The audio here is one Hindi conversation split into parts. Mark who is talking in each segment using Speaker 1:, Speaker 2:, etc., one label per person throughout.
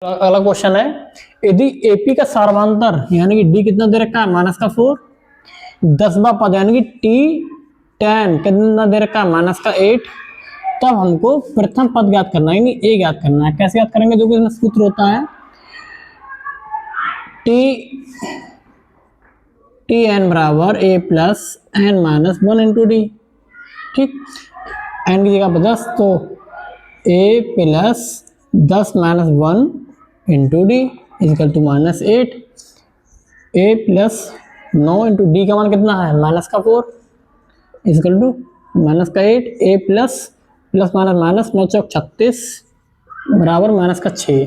Speaker 1: अगला क्वेश्चन है, यदि एपी का सार्वधातर यानी कि डी कितना दे रखा है -4, 10वां पद यानी कि टी 10 कितना दे रखा है -8, तब हमको प्रथम पद ज्ञात करना है, ए ज्ञात करना है। कैसे ज्ञात करेंगे? जो कि इसमें सूत्र होता है टी एन बराबर A plus N minus 1 into D. ठीक, एन की जगह पर 10 तो A plus 10 minus 1 into D equal to -8, A plus 9 into D का मान कितना है -4 equal to -8, A plus minus minus 9 चौक 36 बराबर -6,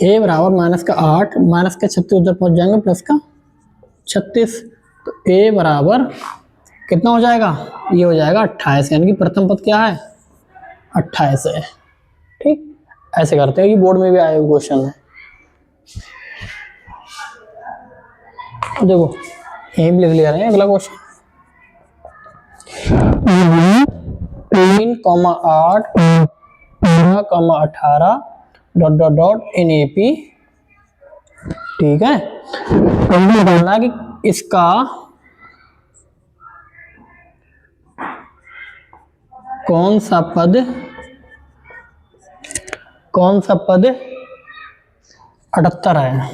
Speaker 1: ए बराबर -8 -36 उधर पहुंच जाएंगे प्लस का 36, तो ए बराबर कितना हो जाएगा? ये हो जाएगा 28, यानी कि प्रथम पद क्या है 28 है। ठीक, ऐसे करते हैं कि बोर्ड में भी आए हुए क्वेश्चन है। देखो यहीं भी लिख लिया रहे हैं। अगला क्वेश्चन 3,8 18 ... इन एपी। ठीक है, हमने बताना कि इसका कौन सा पद 78 है।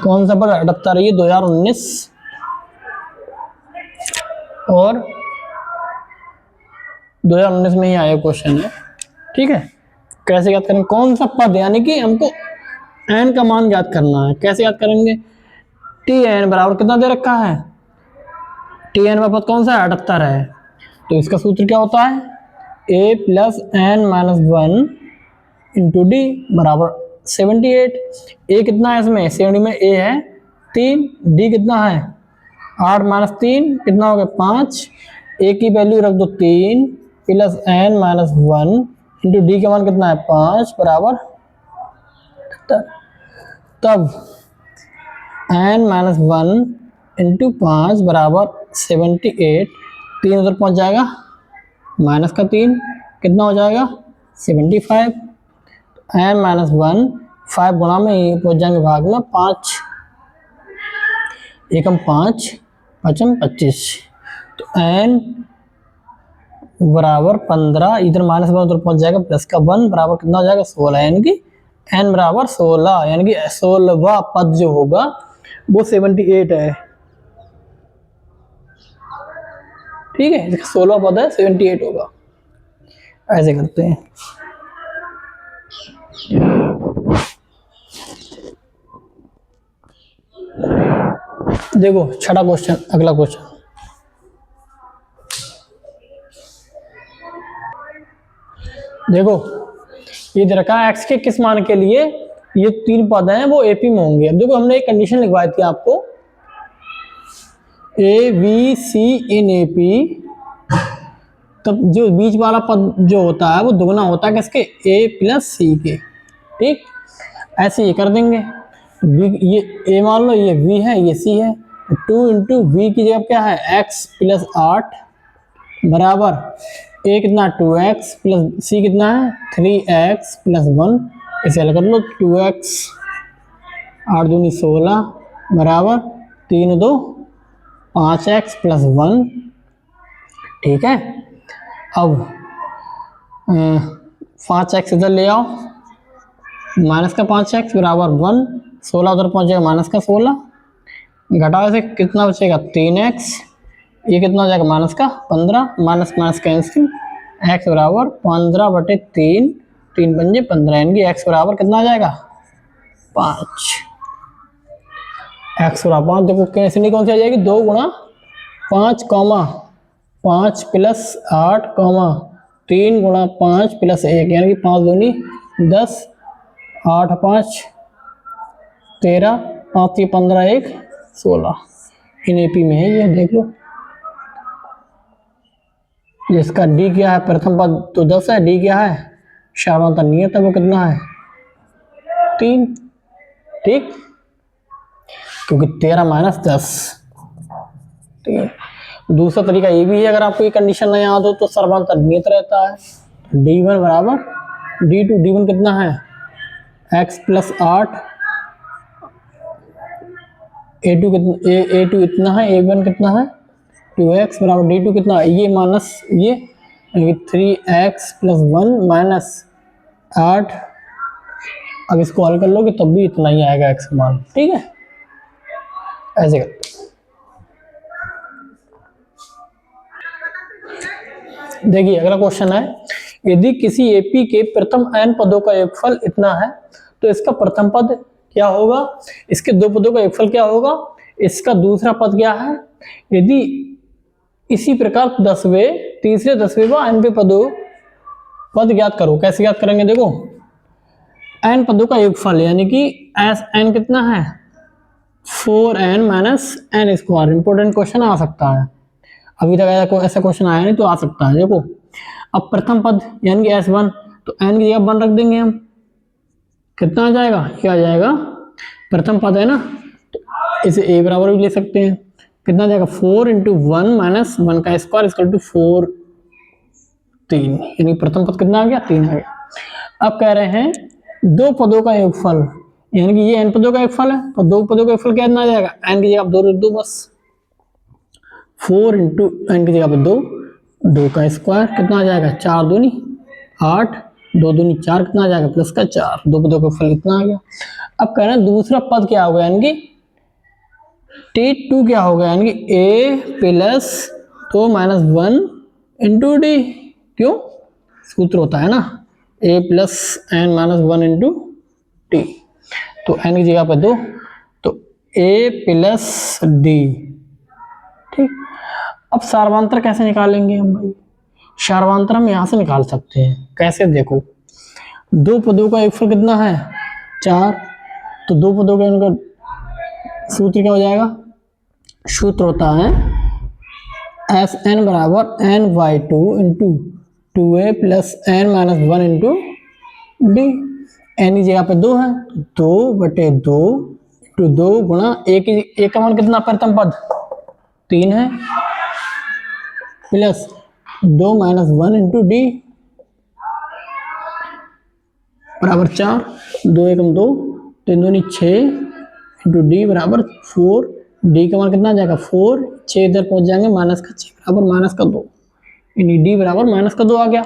Speaker 1: कौन सा पद 78 है? ये 2019 और 2019 में ही आया क्वेश्चन है। ठीक है, कैसे ज्ञात करेंगे? कौन सा पद यानी कि हमको एन का मान ज्ञात करना है। कैसे ज्ञात करेंगे? टी एन बराबर कितना दे रखा है? टी एन का पद कौन सा है? 78 है। तो इसका सूत्र क्या होता है? A plus N minus 1 into D बराबर 78। ए कितना है इसमें? 70 में ए है 3, डी कितना है 8 माइनस 3 कितना हो गया 5, ए की वैल्यू रख दो 3 plus N minus 1 into D का मान कितना है 5 बराबर, तब एन माइनस 1 इंटू 5 बराबर 78, 3 उधर पहुंच जाएगा माइनस का 3 कितना हो जाएगा 75, एन माइनस 1 5 गुणा में ही पहुंच जाएंगे भाग में 5, एकम 5 5m 25, तो एन बराबर 15, इधर -1 उधर पहुंच जाएगा प्लस का 1 बराबर कितना हो जाएगा 16, यानी कि एन बराबर 16, यानी कि 16वां पद जो होगा वो 78 है। ठीक है, 16वां पद है 78 होगा। ऐसे करते हैं। देखो छठा क्वेश्चन, अगला क्वेश्चन देखो, ये दे रखा है x के किस मान के लिए ये 3 पद हैं वो एपी में होंगे। अब देखो हमने एक कंडीशन लिखवाई थी आपको, A B C in AP, तब जो बीच वाला पद जो होता है वो दुगना होता है किसके? ए प्लस सी के। ठीक, ऐसे ये कर देंगे। ये ए मान लो, ये v है, ये c है, 2 इंटू वी की जगह क्या है x प्लस 8 बराबर a कितना 2x प्लस c कितना है 3x प्लस 1, इसे अलग कर लो 2x 8 दूनी 16 बराबर 3 2 5x प्लस 1। ठीक है, अब 5x इधर ले आओ, माइनस का 5x बराबर 1, 16 उधर पहुंचेगा माइनस का 16, घटाओ से कितना बचेगा 3x, ये कितना हो जाएगा माइनस का 15, माइनस माइनस कैंसिल, x बराबर 15/3, 3 पंजे 15, यानी कि x बराबर कितना आ जाएगा 5, x बराबर 5। देखो कैंसिल कौन सी आ जाएगी 2 गुणा 5 5 प्लस 8 3 गुणा 5 प्लस 1, यानी कि 5 दूनी 10, 8 5 13, 5 15 1 16, इन एपी में है ये। देख लो इसका डी क्या है? प्रथम पद तो 10 है, डी क्या है सार्वधातर नियत है, वो कितना है 3। ठीक, क्योंकि 13 माइनस 10। ठीक है, दूसरा तरीका ये भी है, अगर आपको ये कंडीशन ना याद हो तो सर्वांतर नियत रहता है। D1 बराबर D2, D1 कितना है x प्लस 8, A2 कितना, A2 इतना है, A1 कितना है 2x बराबर D2 कितना, ये माइनस ये 3x प्लस 1 माइनस 8, अब इसको हल कर लोगे तब भी इतना ही आएगा x का मान। ठीक है, ऐसे करते देखिए अगला क्वेश्चन है, यदि किसी एपी के प्रथम n पदों का योगफल इतना है तो इसका प्रथम पद क्या होगा, इसके दो पदों का योगफल क्या होगा, इसका दूसरा पद क्या है। यदि इसी प्रकार 10वें, तीसरे 10वें व nवें पदों पद ज्ञात करो। कैसे ज्ञात करेंगे, देखो n पदों का योगफल यानी कि एस n कितना है 4n minus n square. Important question आ सकता है, अभी तक ऐसा क्वेश्चन आया नहीं तो आ सकता है। देखो अब प्रथम पद यानी कि S1, तो n की जगह 1 रख देंगे हम, कितना आ जाएगा, क्या आ जाएगा, प्रथम पद है ना तो इसे a बराबर भी ले सकते हैं, कितना आ जाएगा 4 इंटू 1 माइनस 1 का स्क्वायर इक्वल टू 4, 3, यानी प्रथम पद कितना आ गया 3 आ गया। अब कह रहे हैं दो पदों का योगफल, यानी कि ये n पदों का योगफल है तो दो पदों का योगफल कितना आ जाएगा, n की जगह 2 रख दो बस, 4 इंटू n की जगह पर 2, 2 का स्क्वायर कितना आ जाएगा 4 दूनी 8, 2 दूनी 4 कितना आ जाएगा प्लस का 4, दो पदों का फल कितना आ गया। अब कह रहे हैं दूसरा पद क्या होगा, यानी कि T2 क्या होगा, यानी कि a plus 2 minus 1 into D, क्यों सूत्र होता है ना a plus n minus 1 into T, तो n की जगह पर 2 तो a प्लस डी। ठीक, अब सार्वंतर कैसे निकालेंगे हम भाई, सार्वंतर हम यहां से निकाल सकते हैं। कैसे, देखो दो पदों का योगफल कितना है 4, तो दो पदों का इनका सूत्र क्या हो जाएगा, सूत्र होता है Sn बराबर n/2 into 2a plus n minus 1 into D. n की जगह पे 2 है, 2/2 इंटू 2 गुणा a का मान कितना प्रथम पद 3 है, प्लस 2 माइनस 1 इंटू डी बराबर 4, 2 एकम 2, 3 दूनी 6 इंटू डी बराबर 4, डी का मान कितना आ जाएगा 4, 6 इधर पहुंच जाएंगे माइनस का 6 बराबर माइनस का 2, यानी डी बराबर माइनस का 2 आ गया।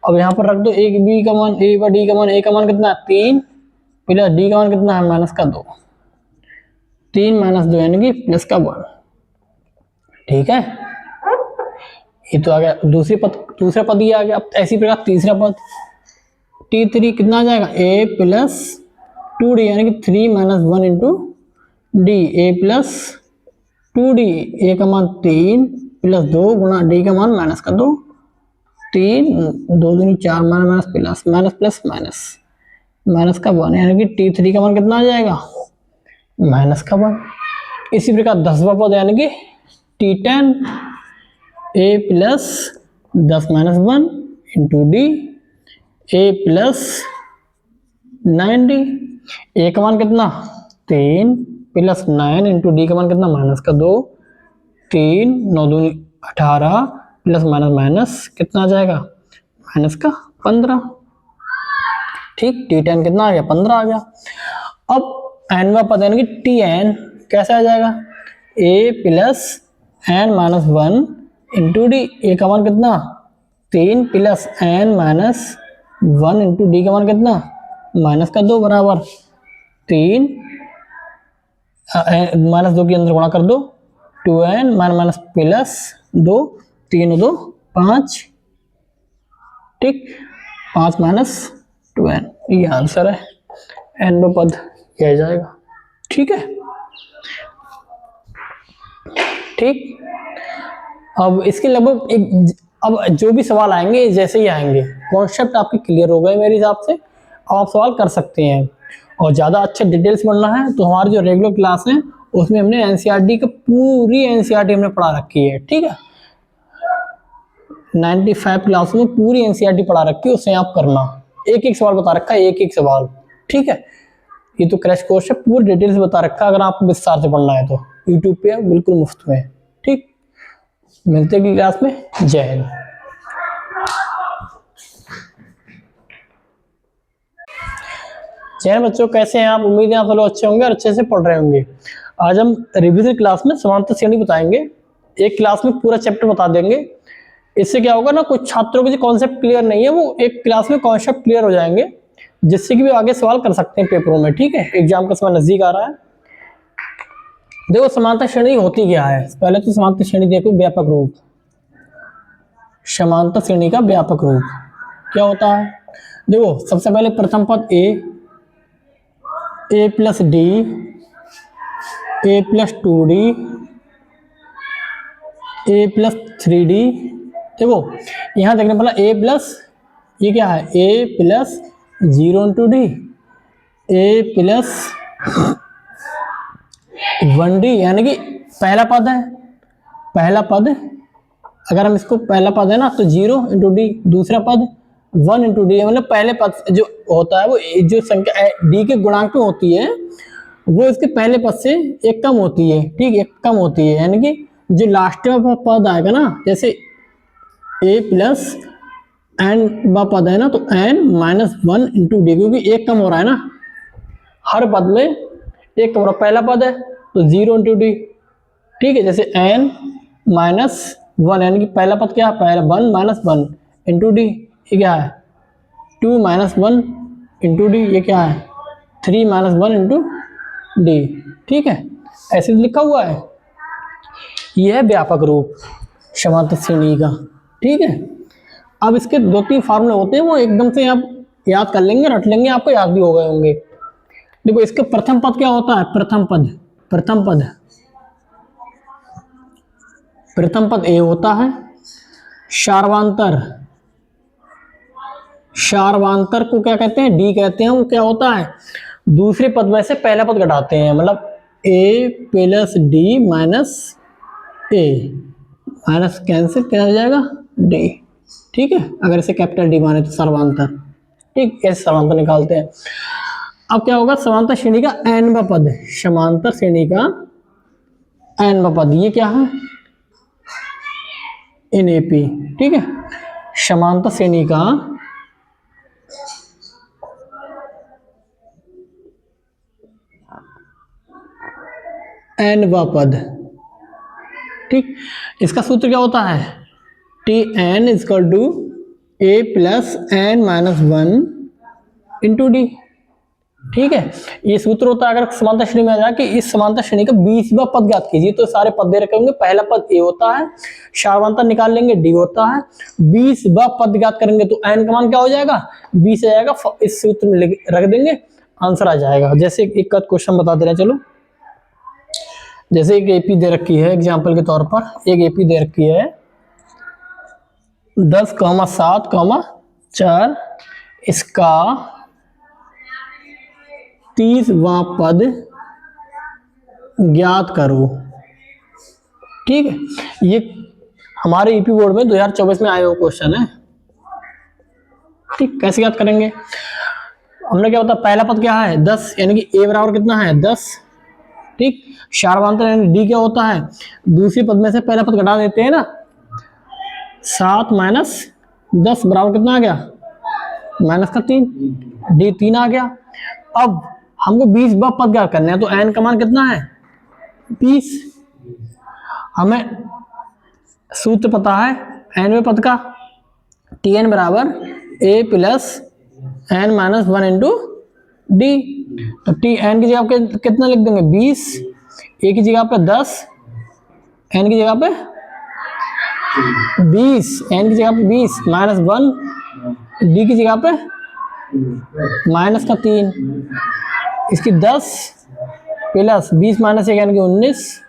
Speaker 1: अब यहाँ पर रख दो एक बी का मान, ए व डी का मान, ए का मान कितना है 3 प्लस डी का मान कितना है माइनस का 2, 3 माइनस 2 यानी कि प्लस का 1। ठीक है, ये तो आ गया दूसरा पद ये आ गया। अब ऐसी प्रकार तीसरा पद T3 कितना आ जाएगा a प्लस 2d यानी कि 3 minus 1 into D, A plus 2d, a का मान 3 प्लस 2 गुणा d का मान माइनस का 2, 3 2 दूनी 4 minus plus minus plus minus minus का 1, यानी कि T3 का मान कितना आ जाएगा माइनस का 1। इसी प्रकार 10वां पद यानी कि T10 a plus 10 minus 1 into D, a plus 9d, a का मान कितना 3 प्लस 9 इंटू डी का मान कितना माइनस का 2, 3 9 दूनी 18 प्लस माइनस माइनस कितना आ जाएगा माइनस का 15। ठीक, T10 कितना आ गया 15 आ गया। अब nवा पद यानी कि Tn कैसे आ जाएगा a plus n minus 1 into D, A का मान कितना 3 plus n minus 1 into D का मान कितना माइनस का 2 बराबर 3 माइनस 2 के अंदर गुणा कर दो 2n माइनस प्लस 2, 3 2 5, ठीक 5 माइनस 2n, ये आंसर है, n पद यह जाएगा। ठीक है, ठीक, अब इसके लगभग अब जो भी सवाल आएंगे जैसे ही आएंगे, कॉन्सेप्ट आपके क्लियर हो गए मेरे हिसाब से, अब आप सवाल कर सकते हैं। और ज़्यादा अच्छे डिटेल्स पढ़ना है तो हमारी जो रेगुलर क्लास है उसमें हमने एनसीईआरटी का पूरी एनसीईआरटी हमने पढ़ा रखी है। ठीक है, 95 क्लास में पूरी एनसीईआरटी पढ़ा रखी है, उससे आप करना, एक एक सवाल बता रखा है, एक एक सवाल। ठीक है, ये तो क्रैश कोर्स है, पूरी डिटेल्स बता रखा है, अगर आपको विस्तार से पढ़ना है तो यूट्यूब पे बिल्कुल मुफ्त में। ठीक, मिलते हैं क्लास में, जय हिंद। चैन बच्चों, कैसे हैं आप? उम्मीद है आप लोग अच्छे होंगे और अच्छे से पढ़ रहे होंगे। आज हम रिवीजन क्लास में समांतर श्रेणी बताएंगे। एक क्लास में पूरा चैप्टर बता देंगे। इससे क्या होगा ना, कुछ छात्रों को जो कॉन्सेप्ट क्लियर नहीं है वो एक क्लास में कॉन्सेप्ट क्लियर हो जाएंगे, जिससे कि भी आगे सवाल कर सकते हैं पेपरों में। ठीक है, एग्जाम का समय नजदीक आ रहा है। देखो समांतर श्रेणी होती क्या है। पहले तो समांतर श्रेणी देखो व्यापक रूप। समांतर श्रेणी का व्यापक रूप क्या होता है? देखो सबसे पहले प्रथम पद ए प्लस डी, ए प्लस 2d, ए प्लस 3d। देखो यहाँ देखने पड़ा ए प्लस, ये क्या है, A plus 0 × d, A plus 1d, यानी कि पहला पद है। पहला पद अगर हम इसको पहला पद है ना तो 0 × d, दूसरा पद 1 × d, मतलब पहले पद जो होता है वो जो संख्या d के गुणांक में होती है वो इसके पहले पद से एक कम होती है। ठीक, एक कम होती है, यानी कि जो लास्ट में पद आएगा ना, जैसे a प्लस एन पद है ना तो n - 1 × d, क्योंकि एक कम हो रहा है ना, हर पद में एक कम हो रहा है। पहला पद है तो 0 × d। ठीक है, जैसे n - 1, यानी कि पहला पद क्या है, पहला 1 - 1 × d, ये क्या है 2 - 1 × d, ये क्या है 3 - 1 × d। ठीक है, ऐसे लिखा हुआ है। यह है व्यापक रूप समांतर श्रेणी का। ठीक है, अब इसके 2-3 फार्मूले होते हैं, वो एकदम से आप याद कर लेंगे, रट लेंगे, आपको याद भी हो गए होंगे। देखो इसके प्रथम पद क्या होता है, प्रथम पद ए होता है। सार्वधातुक को क्या कहते हैं, डी कहते हैं। वो क्या होता है, दूसरे पद में से पहला पद घटाते हैं, मतलब ए प्लस डी माइनस ए, माइनस कैंसिल क्या हो जाएगा डी। ठीक है, अगर इसे कैपिटल डी माने तो सर्वांतर। ठीक, ऐसे सर्वांतर निकालते हैं। अब क्या होगा, समांतर श्रेणी का एनवां पद, समांतर श्रेणी का एनवां पद, ये क्या है एनएपी। ठीक है, समांतर श्रेणी का एनवां पद। ठीक, इसका सूत्र क्या होता है, Tn = a plus n - 1 × d। ठीक है, ये सूत्र होता है। अगर समांतर श्रेणी में आ जाए कि इस समांतर श्रेणी का 20वां पद ज्ञात कीजिए, तो सारे पद दे रखे होंगे। पहला पद a होता है, सार्वधातुक निकाल लेंगे d होता है, 20वां पद ज्ञात करेंगे तो n का मान क्या हो जाएगा 20 आ जाएगा। इस सूत्र में रख देंगे, आंसर आ जाएगा। जैसे एक क्वेश्चन बता दे रहे हैं, चलो। जैसे एक एपी दे रखी है, एग्जाम्पल के तौर पर एक एपी दे रखी है 10, 7, 4, इसका 30वां पद ज्ञात करो। ठीक है, ये हमारे ईपी बोर्ड में 2024 में आया हुआ क्वेश्चन है। ठीक, कैसे ज्ञात करेंगे, हमने क्या बताया, पहला पद क्या है 10, यानी कि a बराबर कितना है 10। ठीक, सार्वधातुक यानी डी क्या होता है, दूसरे पद में से पहला पद घटा देते हैं ना, 7 - 10 बराबर कितना आ गया -3, डी 3 आ गया। अब हमको 20वां पद ज्ञात करना है, तो n का मान कितना है 20। हमें सूत्र पता है nवें पद का, Tn बराबर a प्लस n - 1 × d। तो Tn की जगह पे कितना लिख देंगे 20, a की जगह पे 10, n की जगह पे 20, n की जगह पे 20 -1, d की जगह पे -3, इसकी 10 प्लस 20 - 1 यानी कि 19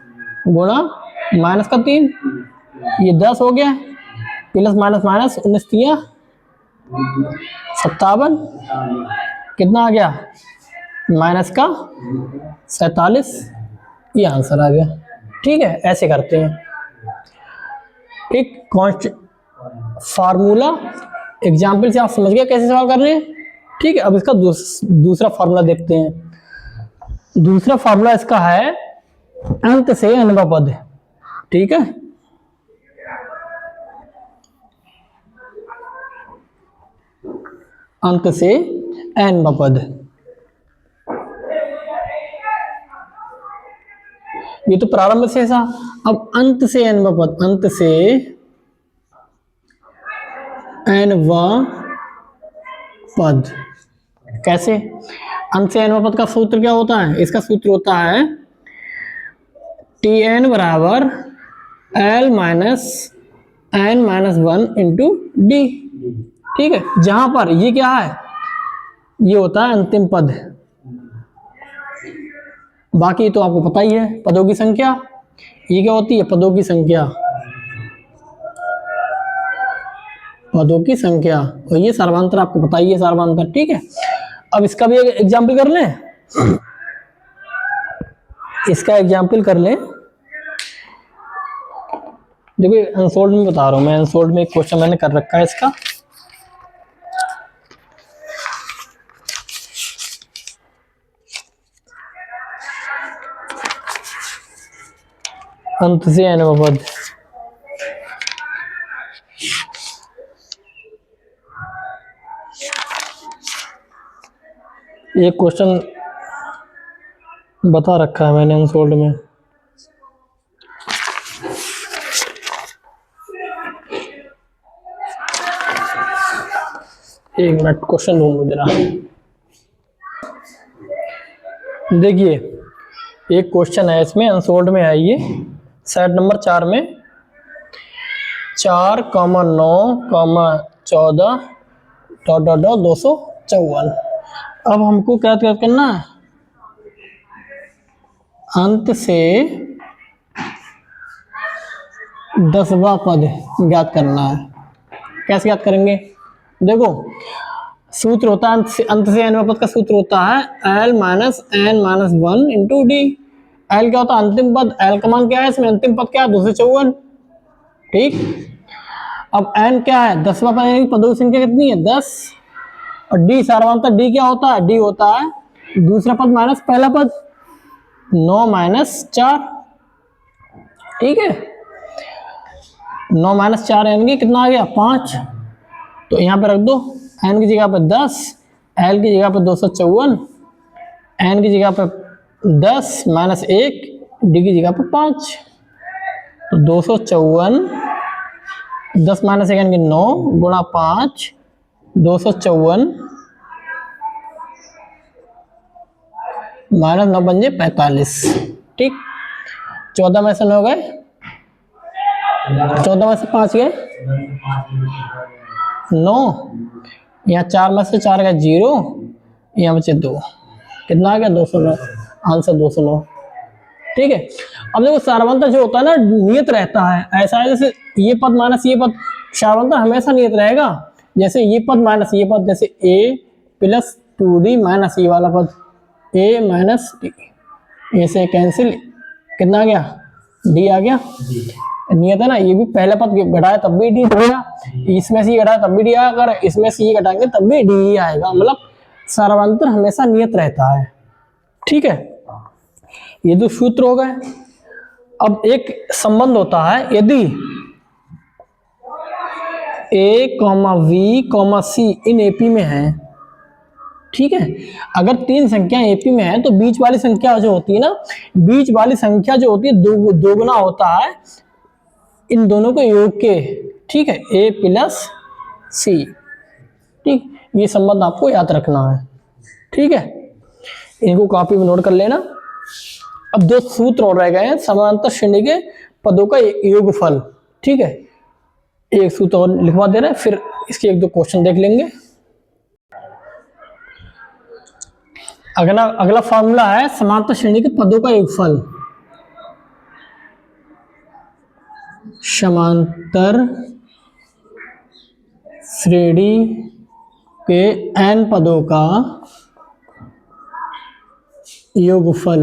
Speaker 1: गुणा -3, ये 10 हो गया, प्लस माइनस 19 57, कितना आ गया -47, ये आंसर आ गया। ठीक है, ऐसे करते हैं। एक कॉन्स्ट फार्मूला एग्जाम्पल से आप समझ गए कैसे सवाल कर रहे हैं। ठीक है, अब इसका दूसरा फार्मूला देखते हैं। दूसरा फार्मूला इसका है अंत से nवां पद। ठीक है, अंत से nवां पद। ये तो प्रारंभ से था। अब अंत से n पद, अंत से n पद कैसे? अंत से n पद का सूत्र क्या होता है? इसका सूत्र होता है Tn बराबर L minus n minus 1 into D. ठीक है, जहां पर ये क्या है, ये होता है अंतिम पद। बाकी तो आपको पता ही है, पदों की संख्या। ये क्या होती है? पदों की संख्या, पदों की संख्या। और ये सर्वांतर आपको पता ही है, सर्वांतर। ठीक है, अब इसका भी एक एग्जाम्पल कर लें। इसका एग्जाम्पल कर लें। देखो अनसोल्ड में बता रहा हूं मैं, अनसोल्ड में एक क्वेश्चन मैंने कर रखा है इसका। अंत से n पद, ये क्वेश्चन बता रखा है मैंने अनसोल्ड में। एक मिनट, क्वेश्चन ढूंढ जरा। देखिए एक क्वेश्चन है इसमें, अनसोल्ड में है ये, सेट नंबर 4 में 4,9,14 254। अब हमको क्या करना है? अंत से 10वां पद ज्ञात करना है। कैसे ज्ञात करेंगे? देखो सूत्र होता है अंत से n पद का सूत्र होता है L minus n minus 1 into D. L क्या होता है? अंतिम पद। L का मान क्या है इसमें? अंतिम पद क्या है? 254। ठीक, अब n क्या है? 10वां पद, यानी पदों की संख्या कितनी है? 10। और डी सार्वंतर, डी क्या होता है? डी होता है दूसरा पद माइनस पहला पद, 9 माइनस 4। ठीक है, 9 माइनस 4 यानी कि कितना आ गया? 5। तो यहाँ पे रख दो, n की जगह पे 10, L की जगह पे 254, n की जगह पे 10 माइनस 1, d की जगह पे 5। तो 254, 10 माइनस 1 यानी कि 9 गुणा 5, 254 माइनस 9 बन जाए 45। ठीक, 14 में से 9 गए, 14 में से 5 गए 9, यहाँ 4 में से 4 गए 0, यहाँ बचे 2, कितना आ गया? 209। आंसर 209। ठीक है, अब देखो सार्वंतर जो होता है ना, नियत रहता है। ऐसा है जैसे ये पद माइनस ये पद, सार्वंतर हमेशा नियत रहेगा। जैसे ये पद माइनस ये पद, जैसे a प्लस 2d माइनस ये वाला पद a माइनस d, ऐसे कैंसिल, कितना आ गया? d आ गया। नियत है ना, ये भी पहला पद घटाए तब भी डी होगा, इसमें से ये घटाए तब भी डी आएगा, अगर इसमें से ये घटाएंगे तब भी डी ही आएगा। मतलब सार्वंतर हमेशा नियत रहता है। ठीक है, ये दो सूत्र हो गए। अब एक संबंध होता है, यदि a, v, c in AP में है। ठीक है, अगर 3 संख्या एपी में है तो बीच वाली संख्या जो होती है ना, बीच वाली संख्या जो होती है दोगुना होता है इन दोनों के योग के। ठीक है, a प्लस सी। ठीक, ये संबंध आपको याद रखना है। ठीक है, इनको कॉपी में नोट कर लेना। अब 2 सूत्र और रह गए हैं समानांतर श्रेणी के पदों का योगफल। ठीक है, एक सूत्र और लिखवा दे रहे हैं, फिर इसके 1-2 क्वेश्चन देख लेंगे। अगला फॉर्मूला है समांतर श्रेणी के पदों का योगफल। समांतर श्रेणी के n पदों का योगफल।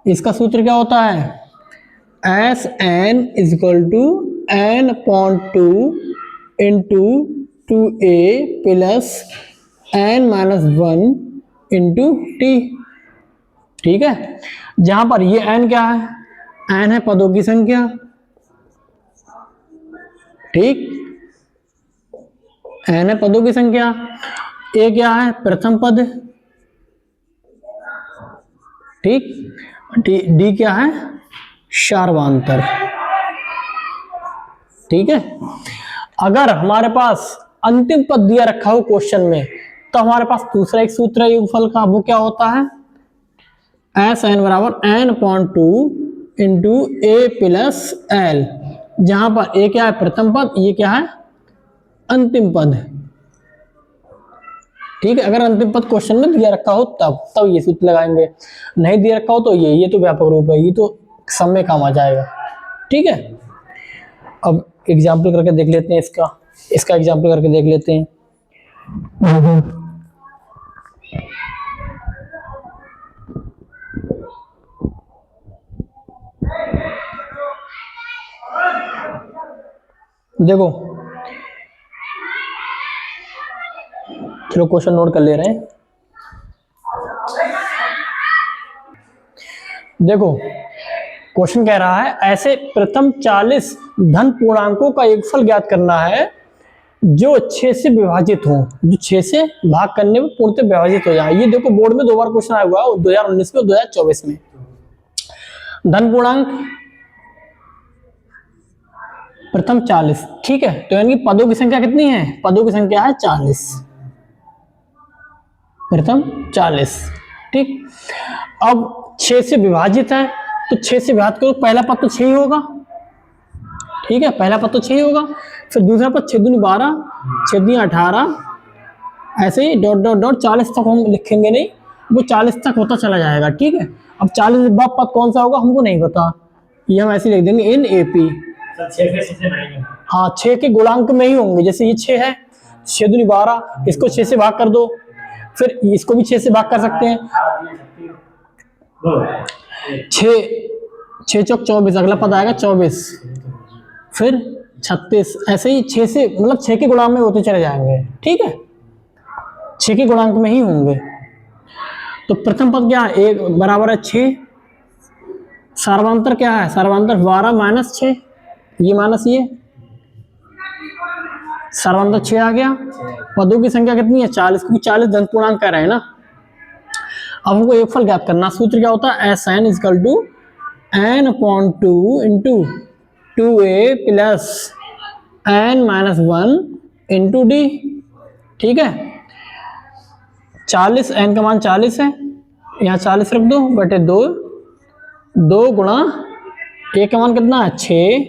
Speaker 1: इसका सूत्र क्या होता है? S n is equal to n upon 2 into 2a plus n minus 1 into t. ठीक है, जहां पर ये n क्या है? n है पदों की संख्या। ठीक, n है पदों की संख्या। a क्या है? प्रथम पद। ठीक। डी क्या है? सार्वधातुक। ठीक है। अगर हमारे पास अंतिम पद दिया रखा हो क्वेश्चन में, तो हमारे पास दूसरा एक सूत्र है योगफल का, वो क्या होता है? एस एन बराबर एन अपॉन 2 इंटू ए प्लस एल, जहां पर ए क्या है? प्रथम पद, ये क्या है? अंतिम पद। ठीक है। अगर अंतिम पद क्वेश्चन में दिया रखा हो तब ये सूत्र लगाएंगे, नहीं दिया रखा हो तो ये तो व्यापक रूप है, ये तो सब में काम आ जाएगा। ठीक है। अब एग्जाम्पल करके देख लेते हैं, इसका एग्जाम्पल करके देख लेते हैं। देखो, चलो क्वेश्चन नोट कर ले रहे हैं। देखो, क्वेश्चन कह रहा है ऐसे प्रथम 40 धन पूर्णांकों का योगफल ज्ञात करना है जो 6 से विभाजित हो, जो 6 से भाग करने में पूर्णतः विभाजित हो जाए। ये देखो बोर्ड में 2 बार क्वेश्चन आया हुआ है, 2019 में और 2024 में। धन पूर्णांक प्रथम 40। ठीक है। तो यानी पदों की संख्या कितनी है? पदों की संख्या है 40, प्रथम 40। ठीक। अब 6 से विभाजित है, तो 6 से विभाजित करो, पहला पद तो 6 ही होगा। ठीक है। पहला पद तो 6 ही होगा। फिर दूसरा पद 6 दूनी 12, 6 दूनी 18, ऐसे ही डॉट डॉट डॉट 40 तक हम लिखेंगे नहीं, वो 40 तक होता चला जाएगा। ठीक है। अब 40 के बाद पद कौन सा होगा हमको नहीं पता, ये हम ऐसे लिख देंगे इन एपी। हाँ, 6 के गुणांक में ही होंगे। जैसे ये 6 है, 6 दूनी 12, इसको 6 से भाग कर दो, फिर इसको भी 6 से भाग कर सकते हैं। 6 चौक 24, अगला पद आएगा 24, फिर 36, ऐसे ही 6 से, मतलब 6 के गुणांक में होते चले जाएंगे। ठीक है। 6 के गुणांक में ही होंगे। तो प्रथम पद क्या है? 1 बराबर है 6। सार्वधातुक क्या है? सार्वधातुक 12 माइनस 6, ये माइनस ये, सार्वधातुक 6 आ गया। पदों की संख्या कितनी है? 40, क्योंकि 40 धन पूर्णांक कह रहे हैं ना। अब हमको योगफल ज्ञात करना। सूत्र क्या होता है? S n equal to n upon 2 into 2a plus N minus 1 into D. ठीक है। 40, एन का मान 40 है, यहाँ 40 रख दो बटे 2, 2 गुणा ए का मान कितना है? 6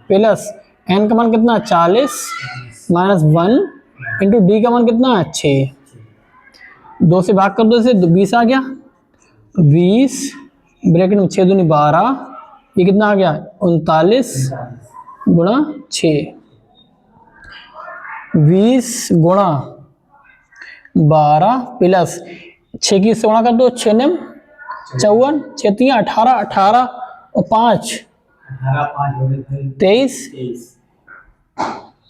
Speaker 1: प्लस एन का मान कितना है? 40 माइनस 1 इंटू डी का मान कितना है? 6। 2 से भाग कर दो, इसे 20 आ गया। 20 ब्रैकेट में 6 दूनी 12, ये कितना आ गया? 39 गुणा 6। 20 गुणा 12 प्लस 6 की से गुणा कर दो, 6 ने 54, 6 3 18, 18 और 5 23,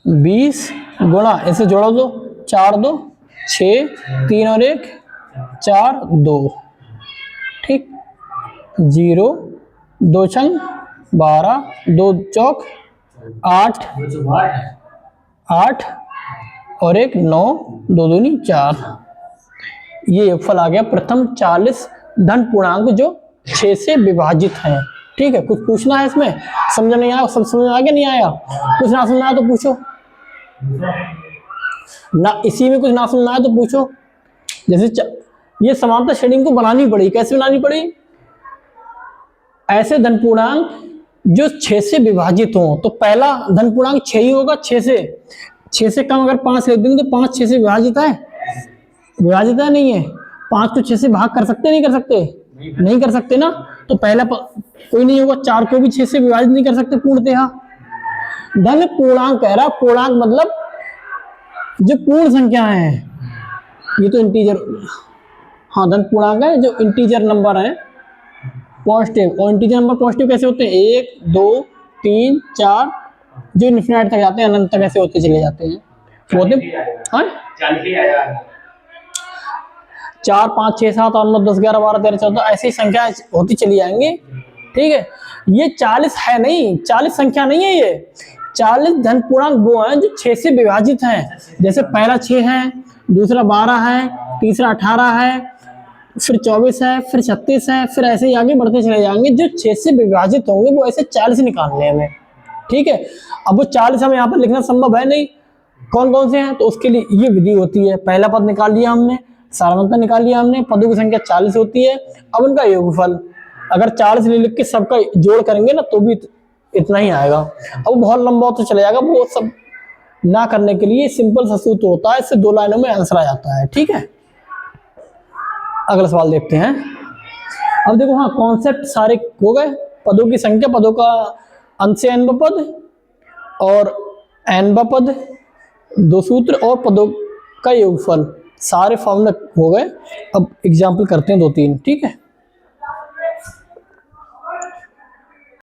Speaker 1: 20 गुणा, इसे जोड़ो दो, 4 2 6, 3 और 1 4 2। ठीक। 0 2 छंग 12, 2 चौक 8 8 और 1 9, 2 दूनी 4। ये योगफल आ गया प्रथम 40 धन पूर्णांक जो 6 से विभाजित हैं। ठीक है। कुछ पूछना है इसमें? समझ नहीं आया? सब समझ आ गया? नहीं आया? कुछ ना समझ आया तो पूछो ना, इसी में कुछ ना समझ आया तो पूछो। जैसे ये समांतर श्रेणी को बनानी पड़ी। कैसे बनानी पड़ी? ऐसे धन पूर्णांक जो 6 से विभाजित हो, तो पहला धन पूर्णांक 6 ही होगा। 6 से कम अगर 5 लिख देंगे तो 5 6 से विभाजित है? विभाजित है नहीं है? 5 को 6 से भाग कर सकते नहीं कर सकते? नहीं कर सकते ना। तो पहला कोई नहीं होगा। 4 को भी 6 से विभाजित नहीं कर सकते पूर्णतः। धन पूर्णांक कह रहा, पूर्णांक मतलब जो पूर्ण संख्या है, ये तो इंटीजर। हाँ, धन पूर्णांक है जो इंटीजर नंबर है पॉजिटिव। और इंटीजर नंबर पॉजिटिव कैसे होते हैं? 1 2 3 4 जो इनफिनिटी तक जाते हैं, अनंत तक ऐसे होते चले जाते हैं। होते 4 5 6 7 8 9 10 11 12 13 14 ऐसी संख्या होती चली जाएंगी। ठीक है। ये 40 है नहीं, 40 संख्या नहीं है। ये 40 धन पूर्णांक वो हैं जो 6 से विभाजित हैं। जैसे पहला 6 है, दूसरा 12 है, तीसरा 18 है, फिर 24 है, फिर 36 है, फिर ऐसे ही आगे बढ़ते चले जाएंगे। जो 6 से विभाजित होंगे वो ऐसे 40 निकालने हैं हमें, ठीक है। अब वो 40 हमें यहाँ पर लिखना संभव है नहीं, कौन कौन से हैं, तो उसके लिए ये विधि होती है। पहला पद निकाल लिया हमने, सारवंता निकाल लिया हमने, पदों की संख्या 40 होती है। अब उनका योगफल अगर 40 नहीं लिख के सबका जोड़ करेंगे ना तो भी इतना ही आएगा। अब बहुत लंबा तो चले जाएगा, वो सब ना करने के लिए सिंपल सा सूत्र होता है, इससे 2 लाइनों में आंसर आ जाता है, ठीक है। अगला सवाल देखते हैं। अब देखो, हाँ कॉन्सेप्ट सारे हो गए। पदों की संख्या, पदों का अंश से n पद और n पद, 2 सूत्र और पदों का योगफल, सारे फॉर्मूले हो गए। अब एग्जाम्पल करते हैं 2-3, ठीक है।